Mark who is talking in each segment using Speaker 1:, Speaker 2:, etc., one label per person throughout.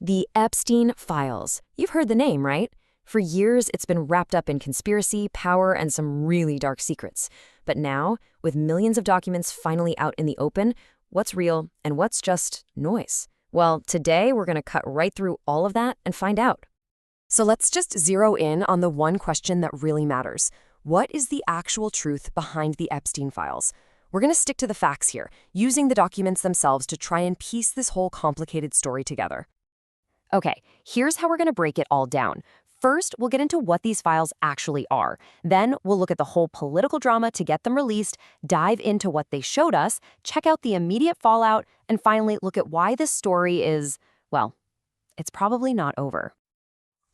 Speaker 1: The Epstein files. You've heard the name, right? For years, it's been wrapped up in conspiracy, power, and some really dark secrets. But now, with millions of documents finally out in the open, what's real and what's just noise? Well, today we're going to cut right through all of that and find out. So let's just zero in on the one question that really matters. What is the actual truth behind the Epstein files? We're going to stick to the facts here, using the documents themselves to try and piece this whole complicated story together. Okay, here's how we're going to break it all down. First, we'll get into what these files actually are. Then, we'll look at the whole political drama to get them released, dive into what they showed us, check out the immediate fallout, and finally look at why this story is, well, it's probably not over.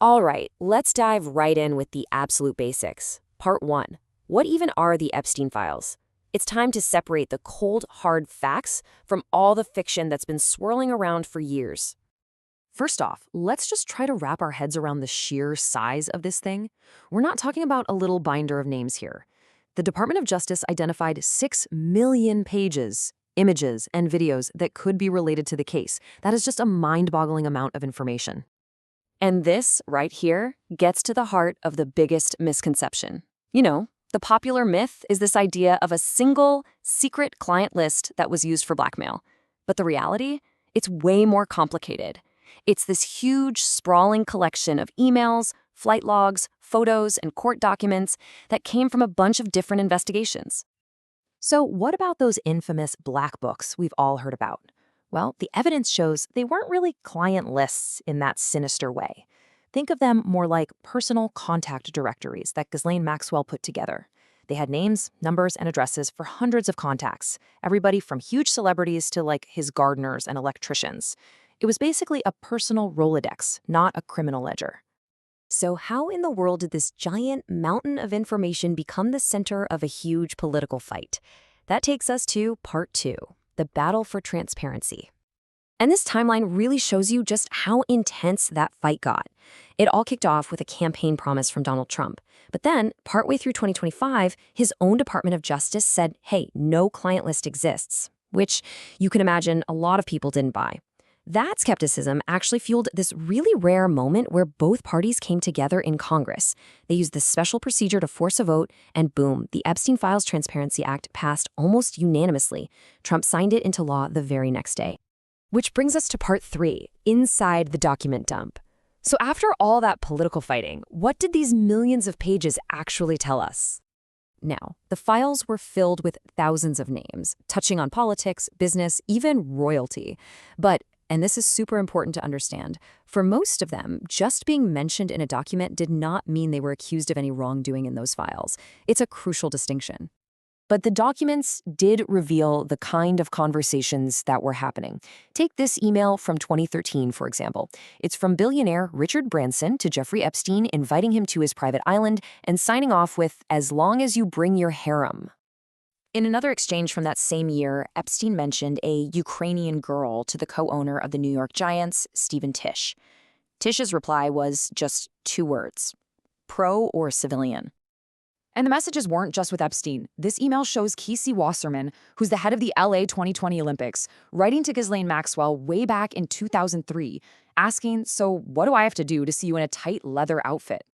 Speaker 1: All right, let's dive right in with the absolute basics. Part 1. What even are the Epstein files? It's time to separate the cold, hard facts from all the fiction that's been swirling around for years. First off, let's just try to wrap our heads around the sheer size of this thing. We're not talking about a little binder of names here. The Department of Justice identified 6 million pages, images, and videos that could be related to the case. That is just a mind-boggling amount of information. And this, right here, gets to the heart of the biggest misconception. You know, the popular myth is this idea of a single, secret client list that was used for blackmail. But the reality? It's way more complicated. It's this huge, sprawling collection of emails, flight logs, photos, and court documents that came from a bunch of different investigations. So what about those infamous black books we've all heard about? Well, the evidence shows they weren't really client lists in that sinister way. Think of them more like personal contact directories that Ghislaine Maxwell put together. They had names, numbers, and addresses for hundreds of contacts, everybody from huge celebrities to like his gardeners and electricians. It was basically a personal Rolodex, not a criminal ledger. So how in the world did this giant mountain of information become the center of a huge political fight? That takes us to part 2, the battle for transparency. And this timeline really shows you just how intense that fight got. It all kicked off with a campaign promise from Donald Trump. But then, partway through 2025, his own Department of Justice said, hey, no client list exists, which you can imagine a lot of people didn't buy. That skepticism actually fueled this really rare moment where both parties came together in Congress. They used this special procedure to force a vote, and boom, the Epstein Files Transparency Act passed almost unanimously. Trump signed it into law the very next day. Which brings us to part 3, inside the document dump. So after all that political fighting, what did these millions of pages actually tell us? Now, the files were filled with thousands of names, touching on politics, business, even royalty. But and this is super important to understand, for most of them, just being mentioned in a document did not mean they were accused of any wrongdoing in those files. It's a crucial distinction. But the documents did reveal the kind of conversations that were happening. Take this email from 2013, for example. It's from billionaire Richard Branson to Jeffrey Epstein, inviting him to his private island and signing off with, "As long as you bring your harem." In another exchange from that same year, Epstein mentioned a Ukrainian girl to the co-owner of the New York Giants, Stephen Tisch. Tisch's reply was just 2 words: pro or civilian. And the messages weren't just with Epstein. This email shows Casey Wasserman, who's the head of the LA 2020 Olympics, writing to Ghislaine Maxwell way back in 2003, asking, so what do I have to do to see you in a tight leather outfit?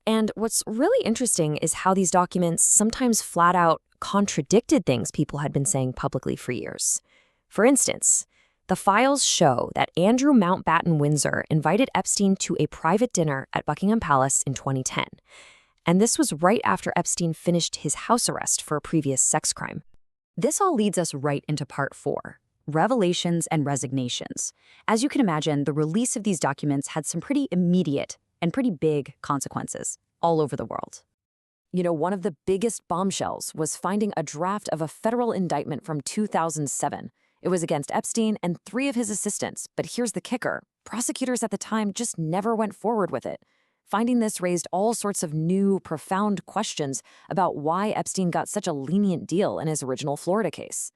Speaker 1: And what's really interesting is how these documents sometimes flat out contradicted things people had been saying publicly for years. For instance, the files show that Andrew Mountbatten Windsor invited Epstein to a private dinner at Buckingham Palace in 2010. And this was right after Epstein finished his house arrest for a previous sex crime. This all leads us right into part 4, revelations and resignations. As you can imagine, the release of these documents had some pretty immediate and pretty big consequences all over the world. You know, one of the biggest bombshells was finding a draft of a federal indictment from 2007. It was against Epstein and 3 of his assistants, but here's the kicker. Prosecutors at the time just never went forward with it. Finding this raised all sorts of new, profound questions about why Epstein got such a lenient deal in his original Florida case.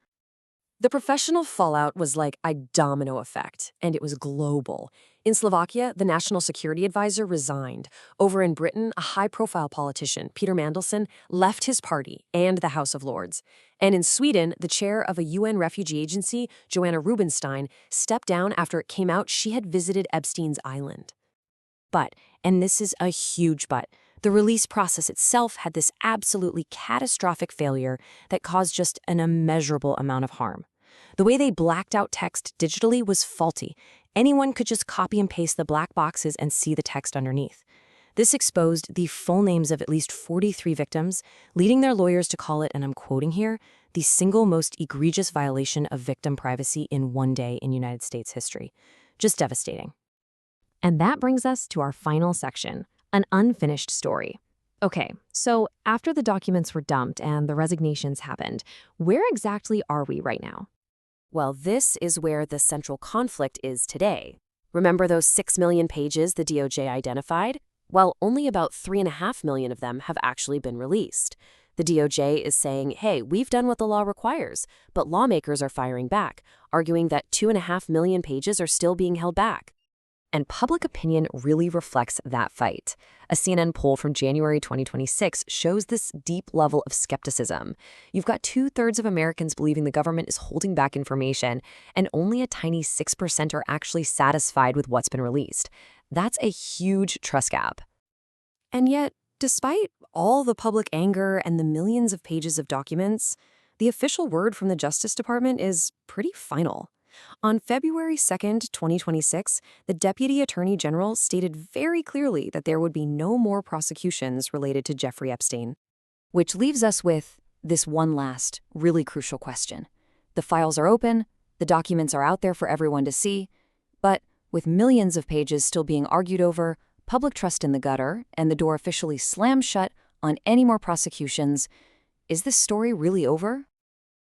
Speaker 2: The professional fallout was like a domino effect, and it was global. In Slovakia, the national security advisor resigned. Over in Britain, a high-profile politician, Peter Mandelson, left his party and the House of Lords. And in Sweden, the chair of a UN refugee agency, Joanna Rubinstein, stepped down after it came out she had visited Epstein's island.
Speaker 1: But, and this is a huge but, the release process itself had this absolutely catastrophic failure that caused just an immeasurable amount of harm. The way they blacked out text digitally was faulty. Anyone could just copy and paste the black boxes and see the text underneath. This exposed the full names of at least 43 victims, leading their lawyers to call it, and I'm quoting here, the single most egregious violation of victim privacy in one day in United States history. Just devastating. And that brings us to our final section, an unfinished story. Okay, so after the documents were dumped and the resignations happened, where exactly are we right now? Well, this is where the central conflict is today. Remember those 6 million pages the DOJ identified? Well, only about 3.5 million of them have actually been released. The DOJ is saying, hey, we've done what the law requires, but lawmakers are firing back, arguing that 2.5 million pages are still being held back. And public opinion really reflects that fight. A CNN poll from January 2026 shows this deep level of skepticism. You've got 2/3 of Americans believing the government is holding back information, and only a tiny 6% are actually satisfied with what's been released. That's a huge trust gap. And yet, despite all the public anger and the millions of pages of documents, the official word from the Justice Department is pretty final. On February 2nd, 2026, the Deputy Attorney General stated very clearly that there would be no more prosecutions related to Jeffrey Epstein. Which leaves us with this one last, really crucial question. The files are open, the documents are out there for everyone to see, but with millions of pages still being argued over, public trust in the gutter, and the door officially slammed shut on any more prosecutions, is this story really over?